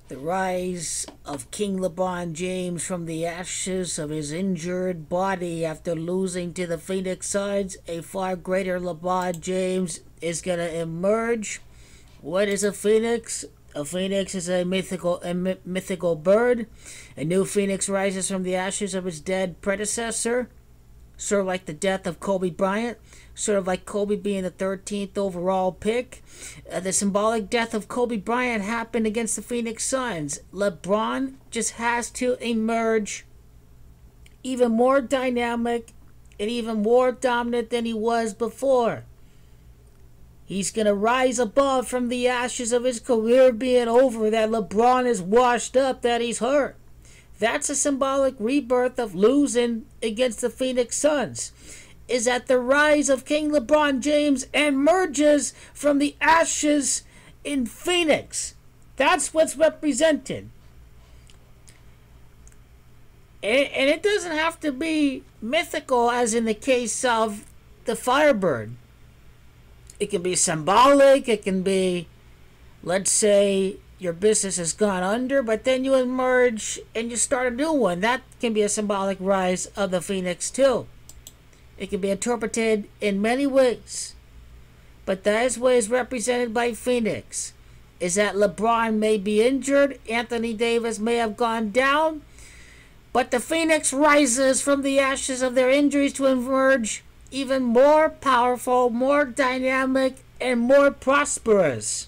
The rise of King LeBron James from the ashes of his injured body after losing to the Phoenix Suns. A far greater LeBron James is going to emerge. What is a phoenix? A phoenix is a mythical bird. A new phoenix rises from the ashes of its dead predecessor. Sort of like the death of Kobe Bryant. Sort of like Kobe being the 13th overall pick. The symbolic death of Kobe Bryant happened against the Phoenix Suns. LeBron just has to emerge even more dynamic and even more dominant than he was before. He's going to rise above from the ashes of his career being over, that LeBron is washed up, that he's hurt. That's a symbolic rebirth of losing against the Phoenix Suns. Is that the rise of King LeBron James emerges from the ashes in Phoenix. That's what's represented. And it doesn't have to be mythical as in the case of the firebird. It can be symbolic. It can be, let's say, your business has gone under, but then you emerge and you start a new one. That can be a symbolic rise of the Phoenix too. It can be interpreted in many ways. But that is what is represented by Phoenix. Is that LeBron may be injured, Anthony Davis may have gone down, but the Phoenix rises from the ashes of their injuries to emerge even more powerful, more dynamic, and more prosperous.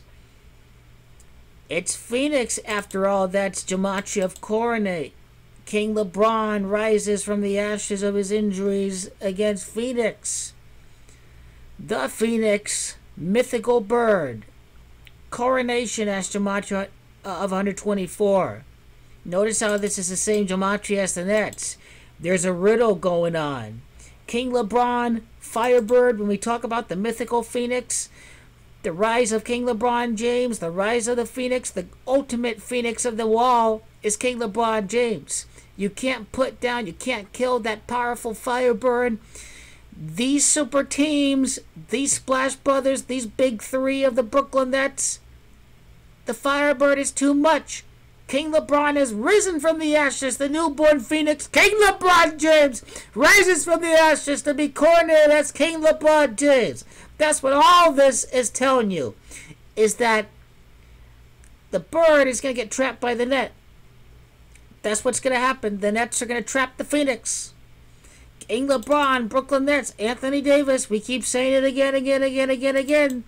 It's Phoenix, after all. That's Gematria of Coronate. King LeBron rises from the ashes of his injuries against Phoenix. The Phoenix, mythical bird. Coronation as Gematria of 124. Notice how this is the same Gematria as the Nets. There's a riddle going on. King LeBron, firebird, when we talk about the mythical Phoenix, the rise of King LeBron James, the rise of the Phoenix, the ultimate Phoenix of the wall is King LeBron James. You can't put down, you can't kill that powerful firebird. These super teams, these Splash Brothers, these big three of the Brooklyn Nets, the firebird is too much. King LeBron has risen from the ashes, the newborn Phoenix. King LeBron James rises from the ashes to be coronated as King LeBron James. That's what all this is telling you, is that the bird is going to get trapped by the net. That's what's going to happen. The Nets are going to trap the Phoenix. King LeBron, Brooklyn Nets, Anthony Davis. We keep saying it again.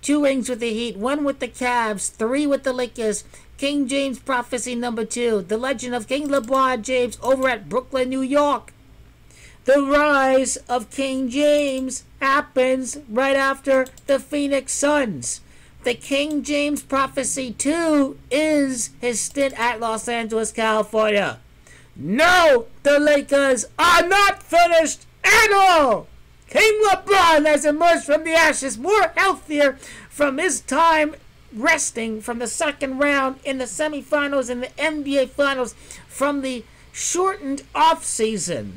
2 rings with the Heat, 1 with the Cavs, 3 with the Lakers. King James prophecy number 2. The legend of King LeBron James over at Brooklyn, New York. The rise of King James happens right after the Phoenix Suns. The King James prophecy 2 is his stint at Los Angeles, California. No, the Lakers are not finished at all. King LeBron has emerged from the ashes more healthier from his time resting from the second round in the semifinals in the NBA Finals, from the shortened offseason,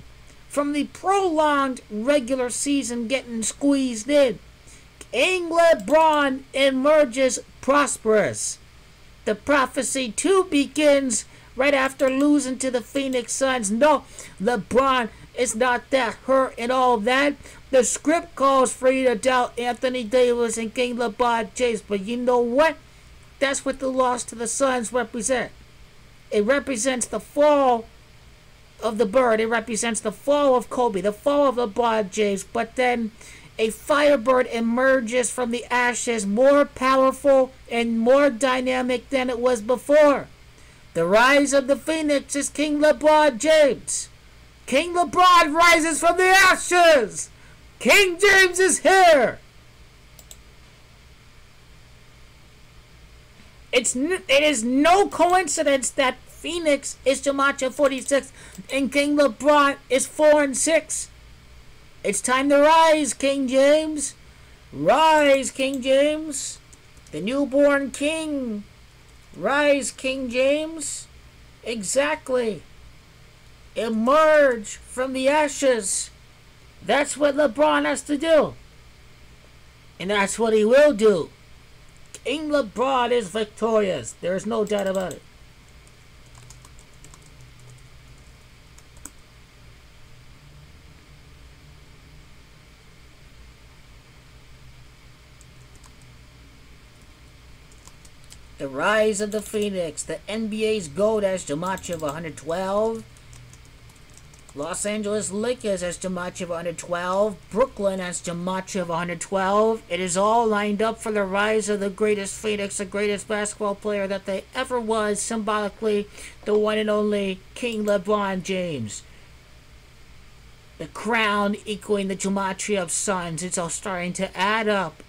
from the prolonged regular season getting squeezed in. King LeBron emerges prosperous. The prophecy 2 begins right after losing to the Phoenix Suns. No, LeBron is not that hurt and all that. The script calls for you to doubt Anthony Davis and King LeBron James, but you know what? That's what the loss to the Suns represent. It represents the fall of the bird. It represents the fall of Kobe, the fall of LeBron James. But then a firebird emerges from the ashes more powerful and more dynamic than it was before. The rise of the Phoenix is King LeBron James. King LeBron rises from the ashes. King James is here. It is no coincidence that Phoenix is Gematria 46 and King LeBron is 4 and 6. It's time to rise, King James. Rise, King James. The newborn king. Rise, King James. Exactly. Emerge from the ashes. That's what LeBron has to do. And that's what he will do. King LeBron is victorious. There is no doubt about it. The Rise of the Phoenix. The NBA's GOAT has Jumachi of 112. Los Angeles Lakers has Jumachi of 112. Brooklyn has Jumachi of 112. It is all lined up for the rise of the greatest Phoenix, the greatest basketball player that they ever was, symbolically, the one and only King LeBron James. The crown equaling the Gematria of Suns. It's all starting to add up.